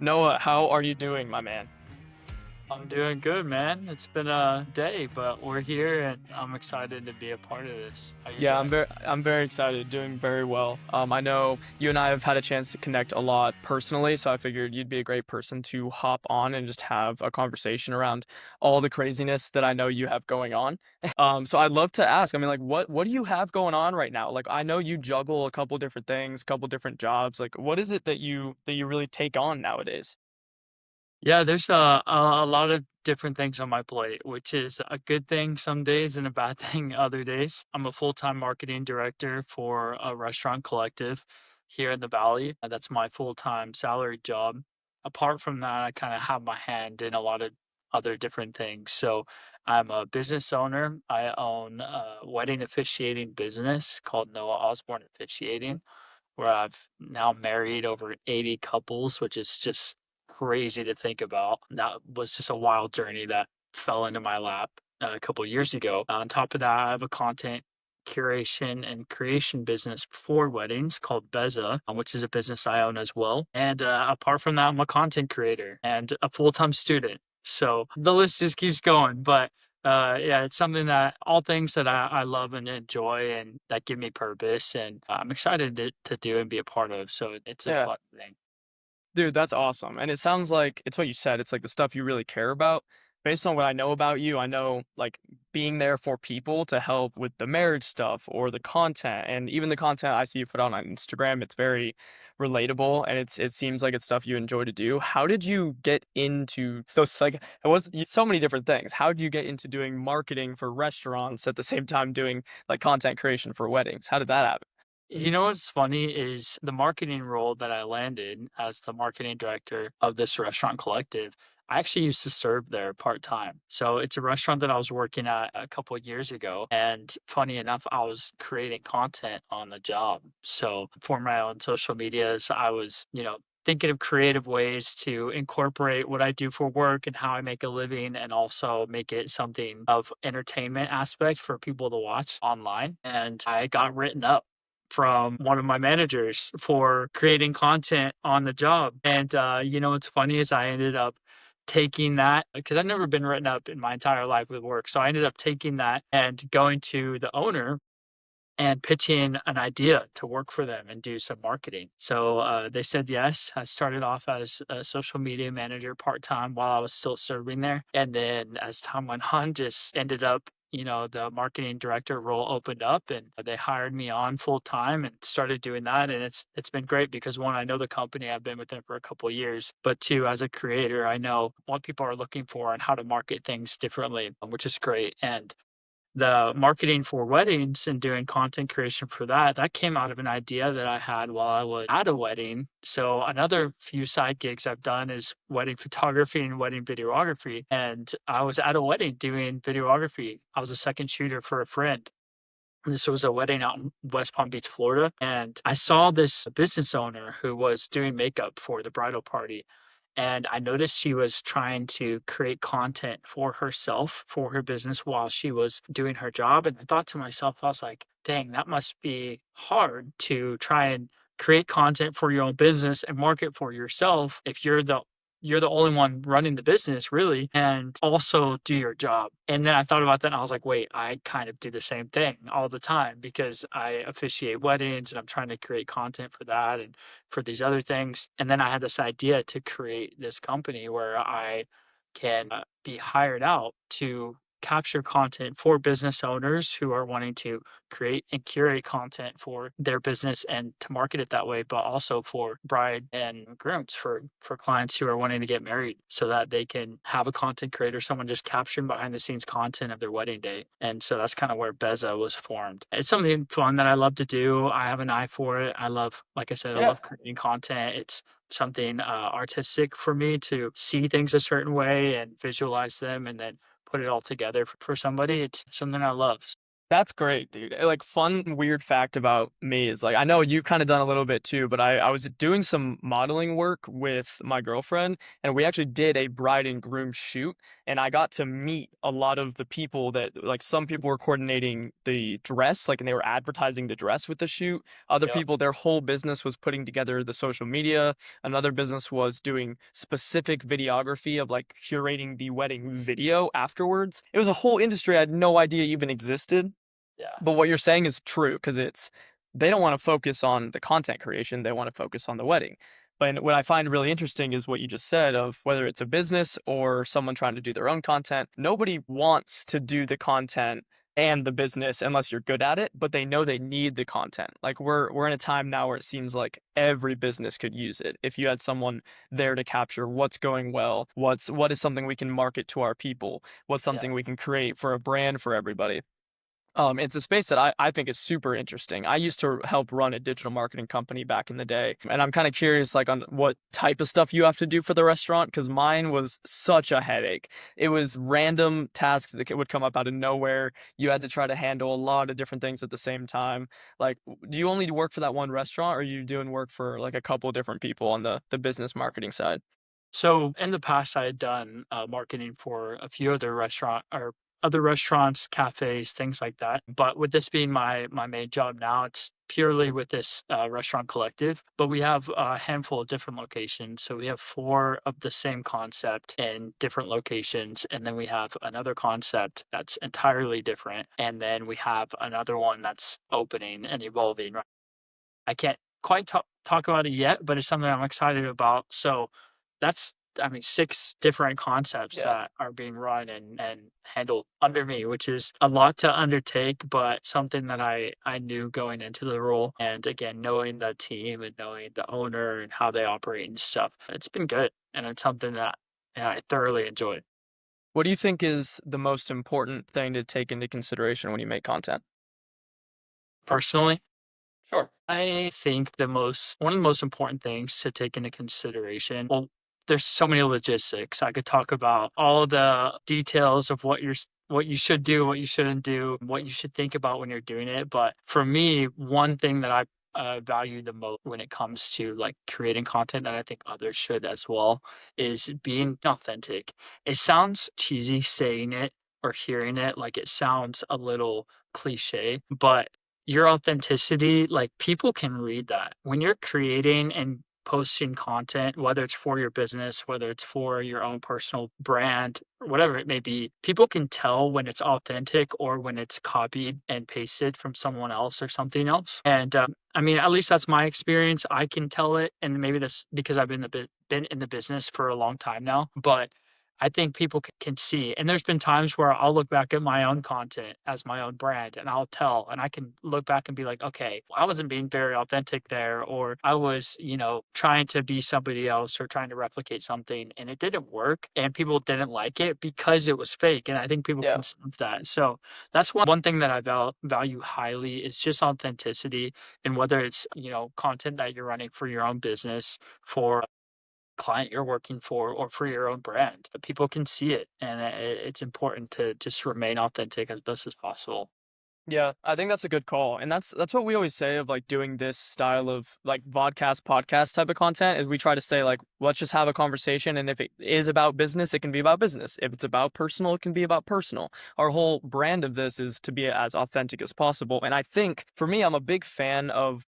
Noah, how are you doing, my man? I'm doing good, man. It's been a day, but we're here and I'm excited to be a part of this. How you Yeah, doing? I'm very excited, doing very well. I know you and I have had a chance to connect a lot personally, so I figured you'd be a great person to hop on and just have a conversation around all the craziness that I know you have going on. So I'd love to ask, I mean, like, what do you have going on right now? Like, I know you juggle a couple different things, a couple different jobs. Like, what is it that you really take on nowadays? Yeah, there's a lot of different things on my plate, which is a good thing some days and a bad thing other days. I'm a full-time marketing director for a restaurant collective here in the Valley. That's my full-time salary job. Apart from that, I kind of have my hand in a lot of other different things. So I'm a business owner. I own a wedding officiating business called Noah Osborne Officiating, where I've now married over 80 couples, which is just crazy to think about. That was just a wild journey that fell into my lap a couple years ago. On top of that, I have a content curation and creation business for weddings called Beza, which is a business I own as well. And apart from that, I'm a content creator and a full-time student. So the list just keeps going. But yeah, it's something that all things that I love and enjoy and that give me purpose and I'm excited to do and be a part of. So it's a Yeah. fun thing. Dude, that's awesome. And it sounds like it's what you said. It's like the stuff you really care about. Based on what I know about you, I know like being there for people to help with the marriage stuff or the content and even the content I see you put on Instagram, it's very relatable and it seems like it's stuff you enjoy to do. How did you get into those like it was so many different things. How did you get into doing marketing for restaurants at the same time doing like content creation for weddings? How did that happen? You know what's funny is the marketing role that I landed as the marketing director of this restaurant collective. I actually used to serve there part time. So it's a restaurant that I was working at a couple of years ago. And funny enough, I was creating content on the job. So for my own social medias, I was, thinking of creative ways to incorporate what I do for work and how I make a living and also make it something of entertainment aspect for people to watch online. And I got written up from one of my managers for creating content on the job. And what's funny is I ended up taking that because I've never been written up in my entire life with work. So I ended up taking that and going to the owner and pitching an idea to work for them and do some marketing. So they said yes. I started off as a social media manager part time while I was still serving there. And then as time went on, just ended up, the marketing director role opened up and they hired me on full time and started doing that. And it's been great because one, I know the company, I've been with them for a couple of years, but two, as a creator, I know what people are looking for and how to market things differently, which is great. And the marketing for weddings and doing content creation for that, that came out of an idea that I had while I was at a wedding. So another few side gigs I've done is wedding photography and wedding videography. And I was at a wedding doing videography. I was a second shooter for a friend. This was a wedding out in West Palm Beach, Florida. And I saw this business owner who was doing makeup for the bridal party. And I noticed she was trying to create content for herself, for her business while she was doing her job. And I thought to myself, I was like, dang, that must be hard to try and create content for your own business and market for yourself if you're the only one running the business really and also do your job. And then I thought about that and I was like, wait, I kind of do the same thing all the time because I officiate weddings and I'm trying to create content for that and for these other things. And then I had this idea to create this company where I can be hired out to capture content for business owners who are wanting to create and curate content for their business and to market it that way, but also for bride and grooms for clients who are wanting to get married so that they can have a content creator, someone just capturing behind the scenes content of their wedding day. And so that's kind of where Beza was formed. It's something fun that I love to do. I have an eye for it. I love, like I said, I Yeah. love creating content. It's something artistic for me to see things a certain way and visualize them and then put it all together for somebody. It's something I love. That's great, dude. Like, fun, weird fact about me is like, I know you've kind of done a little bit too, but I was doing some modeling work with my girlfriend, and we actually did a bride and groom shoot, and I got to meet a lot of the people that, like, some people were coordinating the dress, like, and they were advertising the dress with the shoot. Other Yeah, people, their whole business was putting together the social media. Another business was doing specific videography of like curating the wedding video afterwards. It was a whole industry I had no idea even existed. yeah, But what you're saying is true because it's they don't want to focus on the content creation, they want to focus on the wedding. But what I find really interesting is what you just said of whether it's a business or someone trying to do their own content, nobody wants to do the content and the business unless you're good at it, but they know they need the content. Like we're in a time now where it seems like every business could use it. If you had someone there to capture what's going well, what is something we can market to our people, what's yeah. something we can create for a brand for everybody. It's a space that I think is super interesting. I used to help run a digital marketing company back in the day, and I'm kind of curious, like, on what type of stuff you have to do for the restaurant, because mine was such a headache. It was random tasks that would come up out of nowhere. You had to try to handle a lot of different things at the same time. Like, do you only work for that one restaurant, or are you doing work for like a couple different people on the business marketing side? So in the past, I had done marketing for a few other restaurant or other restaurants, cafes, things like that. But with this being my main job now, it's purely with this restaurant collective. But we have a handful of different locations. So we have four of the same concept in different locations, and then we have another concept that's entirely different, and then we have another one that's opening and evolving. I can't quite talk about it yet, but it's something I'm excited about. So that's, I mean, 6 different concepts Yeah. that are being run and handled under me, which is a lot to undertake, but something that I knew going into the role. And again, knowing the team and knowing the owner and how they operate and stuff, it's been good. And it's something that, yeah, I thoroughly enjoyed. What do you think is the most important thing to take into consideration when you make content? Personally, Sure. I think the most one of the most important things to take into consideration, well, there's so many logistics. I could talk about all the details of what you should do, what you shouldn't do, what you should think about when you're doing it. But for me, one thing that I value the most when it comes to like creating content that I think others should as well is being authentic. It sounds cheesy saying it or hearing it, like it sounds a little cliche, but your authenticity, like, people can read that. When you're creating and posting content, whether it's for your business, whether it's for your own personal brand, or whatever it may be, people can tell when it's authentic or when it's copied and pasted from someone else or something else. And, I mean, at least that's my experience. I can tell it, and maybe that's because I've been in the business for a long time now, but I think people can see. And there's been times where I'll look back at my own content as my own brand and I'll tell, and I can look back and be like, okay, I wasn't being very authentic there, or I was, trying to be somebody else or trying to replicate something and it didn't work and people didn't like it because it was fake. And I think people Yeah. can sense that. So that's one thing that I value highly is just authenticity. And whether it's, content that you're running for your own business, for client you're working for or for your own brand. People can see it, and it's important to just remain authentic as best as possible. Yeah, I think that's a good call. And that's what we always say of like doing this style of like vodcast podcast type of content is we try to say like let's just have a conversation and if it is about business, it can be about business. If it's about personal, it can be about personal. Our whole brand of this is to be as authentic as possible. And I think for me, I'm a big fan of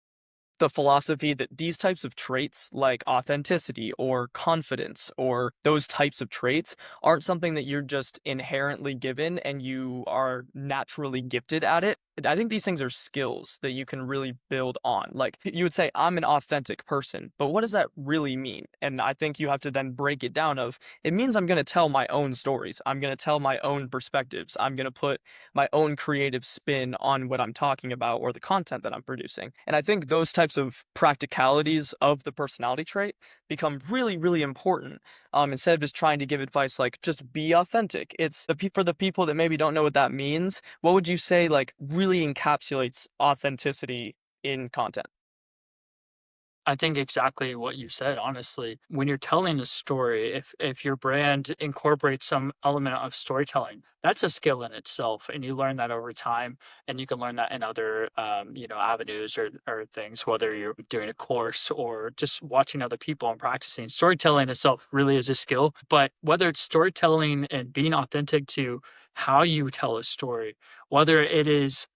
the philosophy that these types of traits like authenticity or confidence or those types of traits aren't something that you're just inherently given and you are naturally gifted at it. I think these things are skills that you can really build on. Like you would say, I'm an authentic person, but what does that really mean? And I think you have to then break it down of it means I'm going to tell my own stories. I'm going to tell my own perspectives. I'm going to put my own creative spin on what I'm talking about or the content that I'm producing. And I think those types of practicalities of the personality trait become really, really important. Instead of just trying to give advice like just be authentic. It's for the people that maybe don't know what that means. What would you say like really encapsulates authenticity in content? I think exactly what you said, honestly. When you're telling a story, if your brand incorporates some element of storytelling, that's a skill in itself, and you learn that over time, and you can learn that in other, avenues or things, whether you're doing a course or just watching other people and practicing. Storytelling itself really is a skill, but whether it's storytelling and being authentic to how you tell a story, whether it is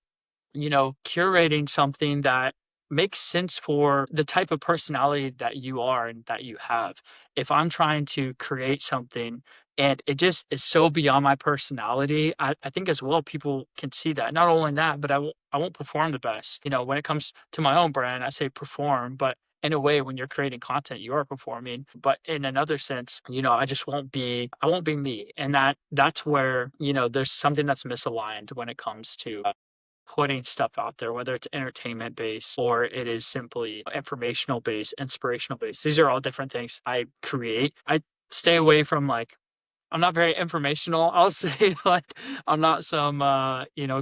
curating something that makes sense for the type of personality that you are and that you have. If I'm trying to create something and it just is so beyond my personality, I think as well people can see that. Not only that, but I won't perform the best. When it comes to my own brand, I say perform, but in a way when you're creating content you are performing, but in another sense, I won't be me, and that's where there's something that's misaligned when it comes to putting stuff out there, whether it's entertainment based or it is simply informational based, inspirational based. These are all different things I create. I stay away from I'm not very informational. I'll say I'm not some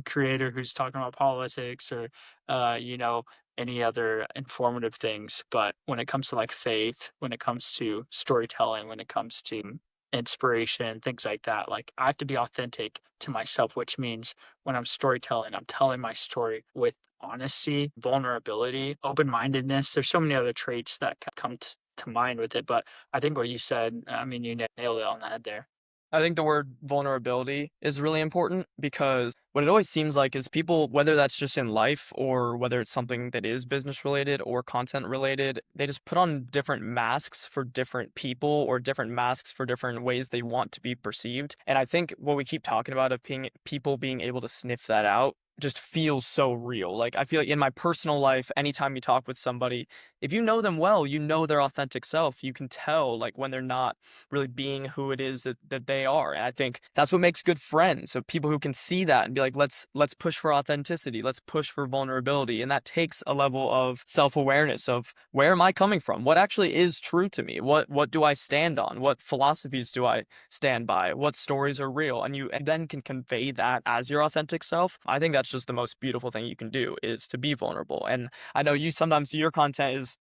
creator who's talking about politics or uh, you know, any other informative things. But when it comes to faith, when it comes to storytelling, when it comes to inspiration, things like that, I have to be authentic to myself, which means when I'm storytelling, I'm telling my story with honesty, vulnerability, open mindedness. There's so many other traits that come to mind with it. But I think what you said, I mean, you nailed it on the head there. I think the word vulnerability is really important because what it always seems like is people, whether that's just in life or whether it's something that is business related or content related, they just put on different masks for different people or different masks for different ways they want to be perceived. And I think what we keep talking about of people being able to sniff that out just feels so real. Like I feel like in my personal life, anytime you talk with somebody, if you know them well, you know their authentic self. You can tell like when they're not really being who it is that they are. And I think that's what makes good friends. So people who can see that and be like, let's push for authenticity, let's push for vulnerability. And that takes a level of self-awareness of where am I coming from? What actually is true to me? What do I stand on? What philosophies do I stand by? What stories are real? And you and then can convey that as your authentic self. I think that's just the most beautiful thing you can do is to be vulnerable. And I know you sometimes your content is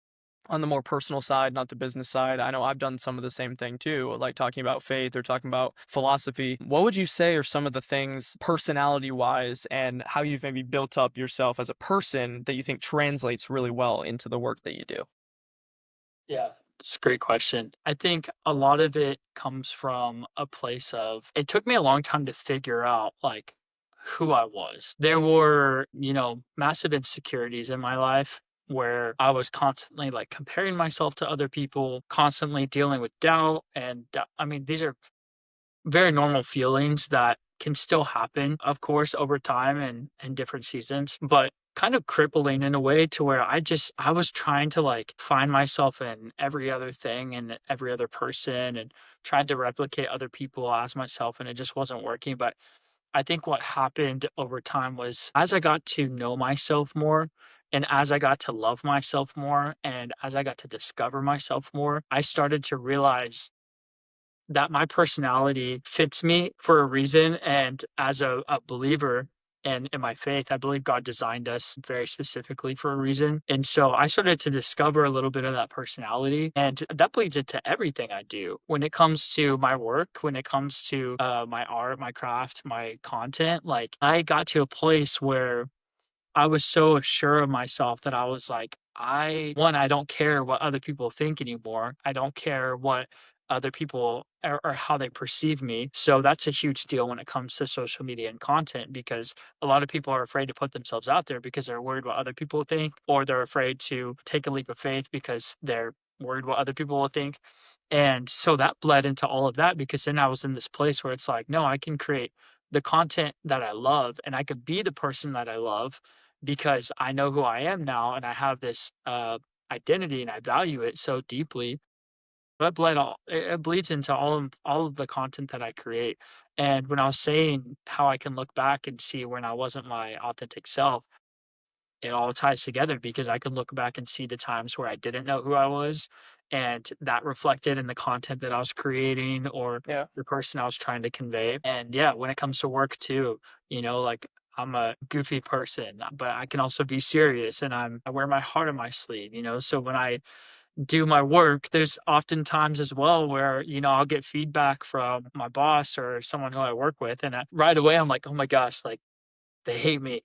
on the more personal side, not the business side. I know I've done some of the same thing too, like talking about faith or talking about philosophy. What would you say are some of the things personality wise and how you've maybe built up yourself as a person that you think translates really well into the work that you do? Yeah, it's a great question. I think a lot of it comes from a place of it took me a long time to figure out who I was. There were, massive insecurities in my life where I was constantly comparing myself to other people, constantly dealing with doubt I mean, these are very normal feelings that can still happen, of course, over time and different seasons, but kind of crippling in a way to where I was trying to find myself in every other thing and every other person and trying to replicate other people as myself and it just wasn't working. But I think what happened over time was as I got to know myself more and as I got to love myself more and as I got to discover myself more, I started to realize that my personality fits me for a reason. And as a believer and in my faith, I believe God designed us very specifically for a reason. And so I started to discover a little bit of that personality. And that bleeds into everything I do. When it comes to my work, when it comes to my art, my craft, my content, I got to a place where I was so sure of myself that I was like, I don't care what other people think anymore. I don't care what other people or how they perceive me. So that's a huge deal when it comes to social media and content because a lot of people are afraid to put themselves out there because they're worried what other people think, or they're afraid to take a leap of faith because they're worried what other people will think. And so that bled into all of that because then I was in this place where it's like, no, I can create the content that I love and I could be the person that I love because I know who I am now and I have this identity and I value it so deeply. That it bleeds into all of the content that I create. And when I was saying how I can look back and see when I wasn't my authentic self, it all ties together because I can look back and see the times where I didn't know who I was, and that reflected in the content that I was creating or Yeah. the person I was trying to convey. And yeah, when it comes to work too, you know, like I'm a goofy person, but I can also be serious, and I wear my heart on my sleeve, you know? So when I do my work, there's often times as well where, I'll get feedback from my boss or someone who I work with, and right away I'm like, "Oh my gosh, like, they hate me,"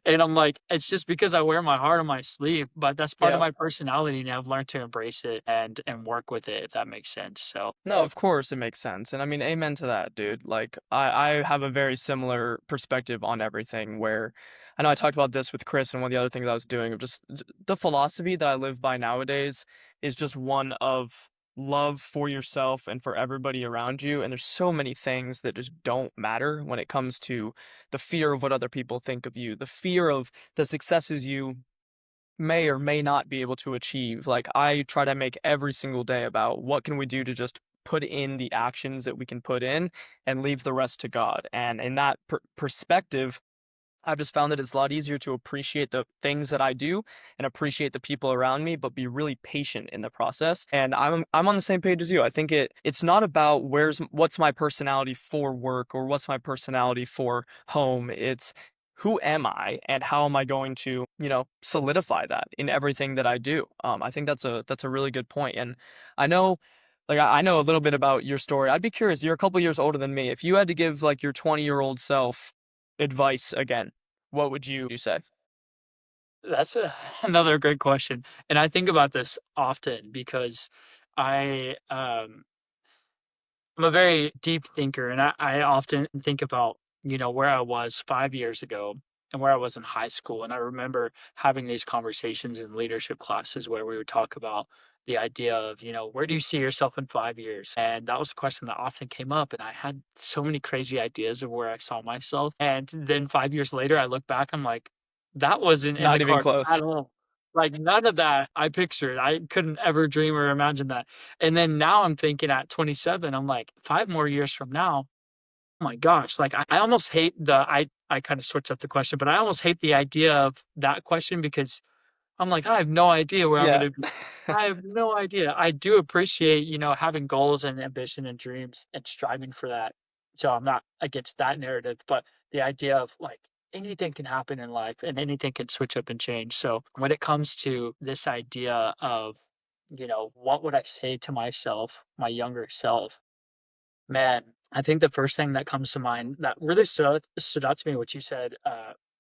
And I'm like, it's just because I wear my heart on my sleeve, but that's part of Yeah. my personality, and I've learned to embrace it and work with it, if that makes sense. So No, of course it makes sense. And I mean, amen to that, dude. Like, I have a very similar perspective on everything where I know I talked about this with Chris and one of the other things I was doing of just the philosophy that I live by nowadays is just one of love for yourself and for everybody around you. And there's so many things that just don't matter when it comes to the fear of what other people think of you, the fear of the successes you may or may not be able to achieve. Like I try to make every single day about what can we do to just put in the actions that we can put in and leave the rest to God. And in that perspective, I've just found that it's a lot easier to appreciate the things that I do and appreciate the people around me, but be really patient in the process. And I'm on the same page as you. I think it's not about what's my personality for work or what's my personality for home. It's who am I and how am I going to, solidify that in everything that I do. I think that's a really good point. And I know like I know a little bit about your story. I'd be curious, you're a couple years older than me. If you had to give like your 20-year-old self advice again, what would you say? that's another great question. And I think about this often because I I'm a very deep thinker, and I often think about, where I was 5 years ago and where I was in high school. And I remember having these conversations in leadership classes where we would talk about the idea of, where do you see yourself in 5 years? And that was a question that often came up. And I had so many crazy ideas of where I saw myself. And then 5 years later, I look back, I'm like, that wasn't in the Not even cards at close. all. Like none of that I pictured. I couldn't ever dream or imagine that. And then now I'm thinking at 27, I'm like, 5 more years from now, oh my gosh, like, I almost hate I kinda switched up the question, but I almost hate the idea of that question because I'm like, "I have no idea where I'm Yeah. gonna be." I have no idea. I do appreciate, having goals and ambition and dreams and striving for that. So I'm not against that narrative, but the idea of, like, anything can happen in life and anything can switch up and change. So when it comes to this idea of, what would I say to myself, my younger self? Man, I think the first thing that comes to mind that really stood out to me, what you said,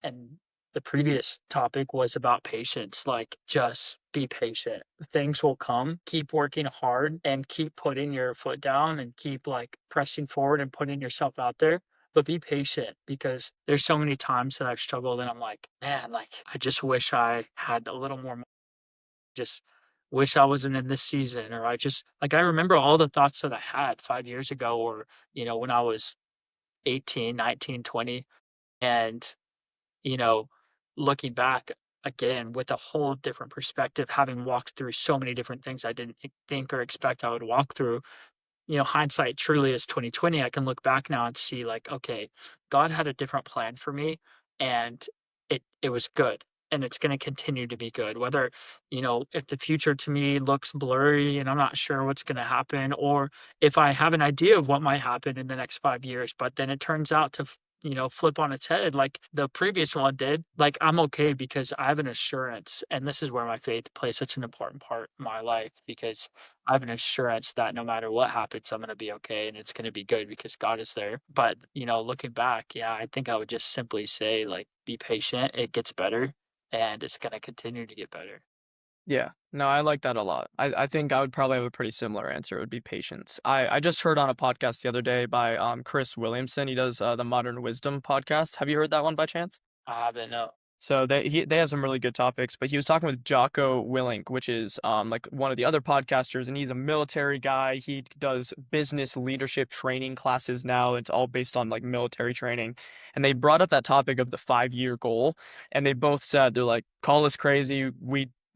and the previous topic was about patience. Like, just be patient. Things will come. Keep working hard and keep putting your foot down and keep like pressing forward and putting yourself out there. But be patient because there's so many times that I've struggled and I'm like, man, like I just wish I had a little more just wish I wasn't in this season, or I just like I remember all the thoughts that I had 5 years ago or, when I was 18, 19, 20, and, you know, looking back again with a whole different perspective, having walked through so many different things I didn't think or expect I would walk through. Hindsight truly is 2020. I can look back now and see like, okay, God had a different plan for me and it was good and it's going to continue to be good. Whether, if the future to me looks blurry and I'm not sure what's going to happen, or if I have an idea of what might happen in the next 5 years, but then it turns out to flip on its head like the previous one did, like I'm okay because I have an assurance. And this is where my faith plays such an important part in my life because I have an assurance that no matter what happens, I'm gonna be okay and it's gonna be good because God is there. But, looking back, yeah, I think I would just simply say, like, be patient, it gets better, and it's gonna continue to get better. Yeah. No, I like that a lot. I think I would probably have a pretty similar answer. It would be patience. I just heard on a podcast the other day by Chris Williamson. He does the Modern Wisdom podcast. Have you heard that one by chance? I haven't, no. So they have some really good topics, but he was talking with Jocko Willink, which is like one of the other podcasters, and he's a military guy. He does business leadership training classes now. It's all based on like military training. And they brought up that topic of the 5-year goal, and they both said they're like, call us crazy.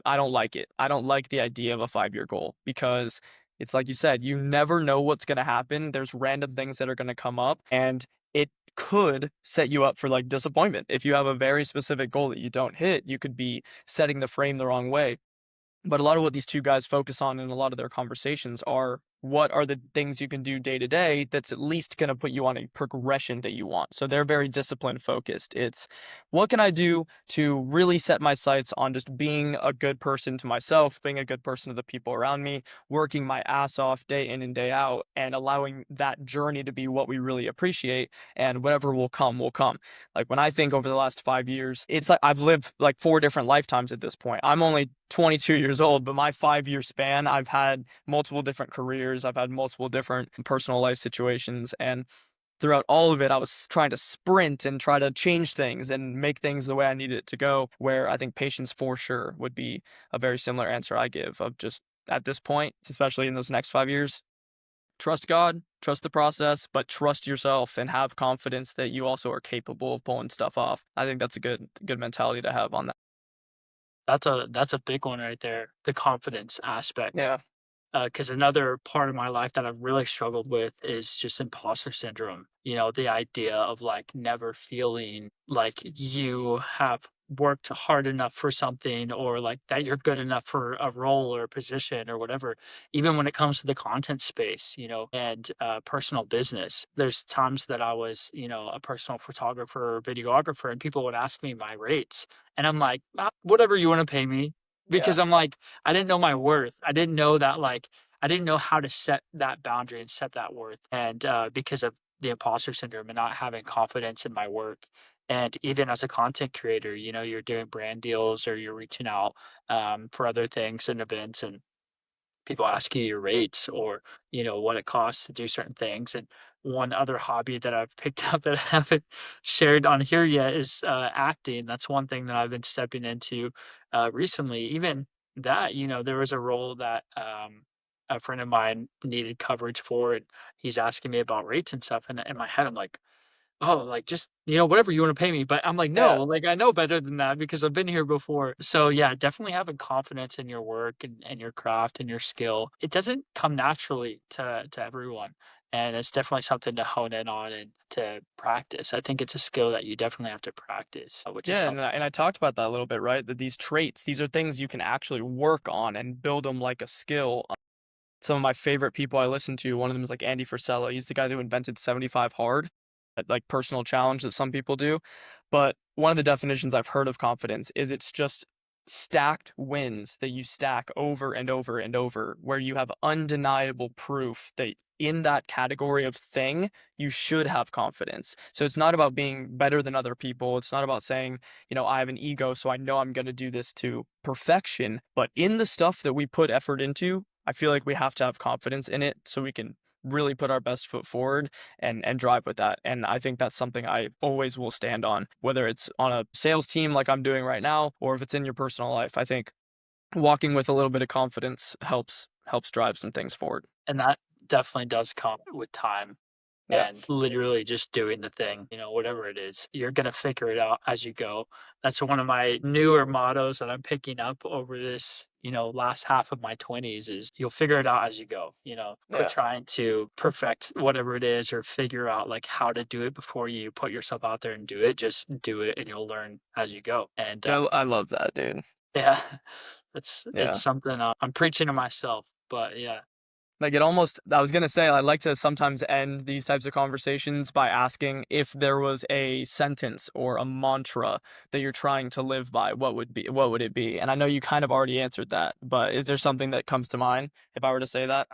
I don't like it. I don't like the idea of a 5-year goal because it's like you said, you never know what's gonna happen. There's random things that are gonna come up, and it could set you up for like disappointment. If you have a very specific goal that you don't hit, you could be setting the frame the wrong way. But a lot of what these two guys focus on in a lot of their conversations are what are the things you can do day to day that's at least going to put you on a progression that you want. So they're very discipline focused. It's what can I do to really set my sights on just being a good person to myself, being a good person to the people around me, working my ass off day in and day out, and allowing that journey to be what we really appreciate. And whatever will come, will come. Like when I think over the last 5 years, it's like I've lived like four different lifetimes at this point. I'm only 22 years old, but my 5 year span, I've had multiple different careers. I've had multiple different personal life situations. And throughout all of it, I was trying to sprint and try to change things and make things the way I needed it to go. Where I think patience for sure would be a very similar answer I give of just at this point, especially in those next 5 years, trust God, trust the process, but trust yourself and have confidence that you also are capable of pulling stuff off. I think that's a good mentality to have on that. That's a big one right there, the confidence aspect. Yeah. Because another part of my life that I've really struggled with is just imposter syndrome. You know, the idea of like never feeling like you have worked hard enough for something or like that you're good enough for a role or a position or whatever. Even when it comes to the content space, and personal business, there's times that I was, a personal photographer or videographer, and people would ask me my rates. And I'm like, whatever you want to pay me. Yeah. Because I'm like, I didn't know my worth. I didn't know that, like, I didn't know how to set that boundary and set that worth. And because of the imposter syndrome and not having confidence in my work. And even as a content creator, you're doing brand deals or you're reaching out for other things and events, and people ask you your rates or what it costs to do certain things. And one other hobby that I've picked up that I haven't shared on here yet is acting. That's one thing that I've been stepping into recently. Even that, there was a role that a friend of mine needed coverage for, and he's asking me about rates and stuff, and in my head I'm like, oh, like, just, whatever you wanna pay me, but I'm like, "No, Yeah. like, I know better than that because I've been here before." So, yeah, definitely having confidence in your work and your craft and your skill. It doesn't come naturally to everyone, and it's definitely something to hone in on and to practice. I think it's a skill that you definitely have to practice, which is Yeah, something. and I talked about that a little bit, right? That these traits, these are things you can actually work on and build them like a skill. Some of my favorite people I listen to, one of them is like Andy Frisella. He's the guy who invented 75 hard, that like personal challenge that some people do. But one of the definitions I've heard of confidence is it's just stacked wins that you stack over and over and over, where you have undeniable proof that in that category of thing, you should have confidence. So it's not about being better than other people. It's not about saying, I have an ego, so I know I'm going to do this to perfection. But in the stuff that we put effort into, I feel like we have to have confidence in it so we can really put our best foot forward and drive with that. And I think that's something I always will stand on, whether it's on a sales team like I'm doing right now, or if it's in your personal life. I think walking with a little bit of confidence helps drive some things forward. And that definitely does come with time Yeah. and literally just doing the thing, whatever it is. You're going to figure it out as you go. That's one of my newer mottos that I'm picking up over this, last half of my 20s is you'll figure it out as you go. Quit Yeah. trying to perfect whatever it is or figure out like how to do it before you put yourself out there and do it. Just do it and you'll learn as you go. And Yeah, I love that, dude. yeah, it's Yeah. something I'm preaching to myself, but yeah. Like it almost, I was gonna say, I like to sometimes end these types of conversations by asking if there was a sentence or a mantra that you're trying to live by, what would it be? And I know you kind of already answered that, but is there something that comes to mind if I were to say that?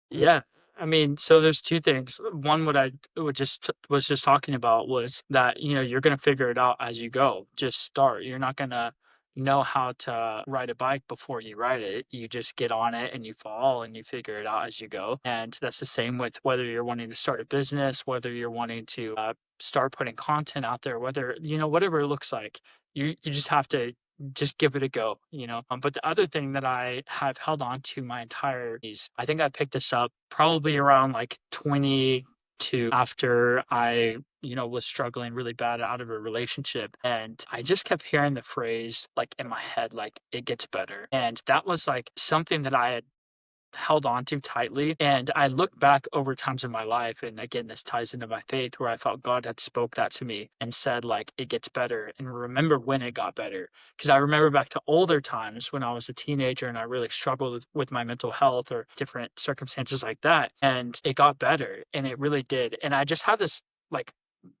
Yeah. I mean, so there's 2 things. One, what I would just was just talking about was that, you're gonna figure it out as you go. Just start. You're not gonna know how to ride a bike before you ride it. You just get on it and you fall and you figure it out as you go. And that's the same with whether you're wanting to start a business, whether you're wanting to start putting content out there, whether, whatever it looks like. You just have to just give it a go. But the other thing that I have held on to my entire is I think I picked this up probably around like 22 after I, was struggling really bad out of a relationship. And I just kept hearing the phrase like in my head, like it gets better. And that was like something that I had held on to tightly. And I look back over times in my life, and again, this ties into my faith, where I felt God had spoke that to me and said, like, it gets better. And remember when it got better. Because I remember back to older times when I was a teenager and I really struggled with my mental health or different circumstances like that. And it got better. And it really did. And I just have this like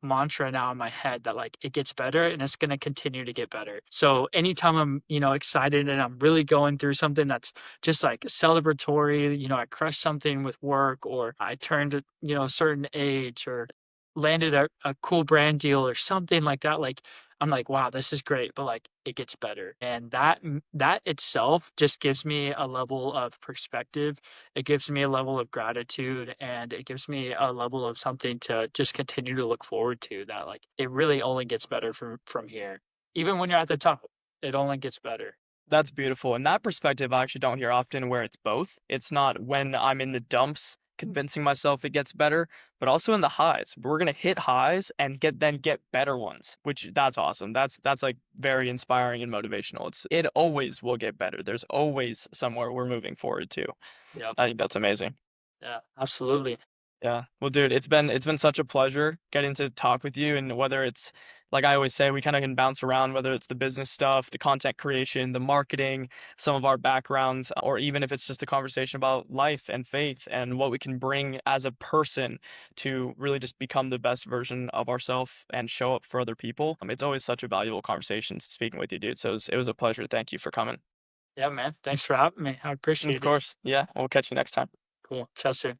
mantra now in my head that like it gets better and it's going to continue to get better. So anytime I'm, excited and I'm really going through something that's just like celebratory, I crushed something with work or I turned a certain age or landed a cool brand deal or something like that, like I'm like, wow, this is great, but like it gets better. And that itself just gives me a level of perspective. It gives me a level of gratitude and it gives me a level of something to just continue to look forward to, that like it really only gets better from here. Even when you're at the top, it only gets better. That's beautiful, and that perspective I actually don't hear often where it's both. It's not when I'm in the dumps convincing myself it gets better, but also in the highs. We're gonna hit highs and get better ones, which that's awesome. That's like very inspiring and motivational. It always will get better. There's always somewhere we're moving forward to. Yeah. I think that's amazing. Yeah, absolutely. Yeah. Well, dude, it's been such a pleasure getting to talk with you, and whether it's like I always say, we kind of can bounce around, whether it's the business stuff, the content creation, the marketing, some of our backgrounds, or even if it's just a conversation about life and faith and what we can bring as a person to really just become the best version of ourselves and show up for other people. It's always such a valuable conversation speaking with you, dude. So it was a pleasure. Thank you for coming. Yeah, man. Thanks for having me. I And of appreciate it. course, yeah, we'll catch you next time. Cool. Chat soon.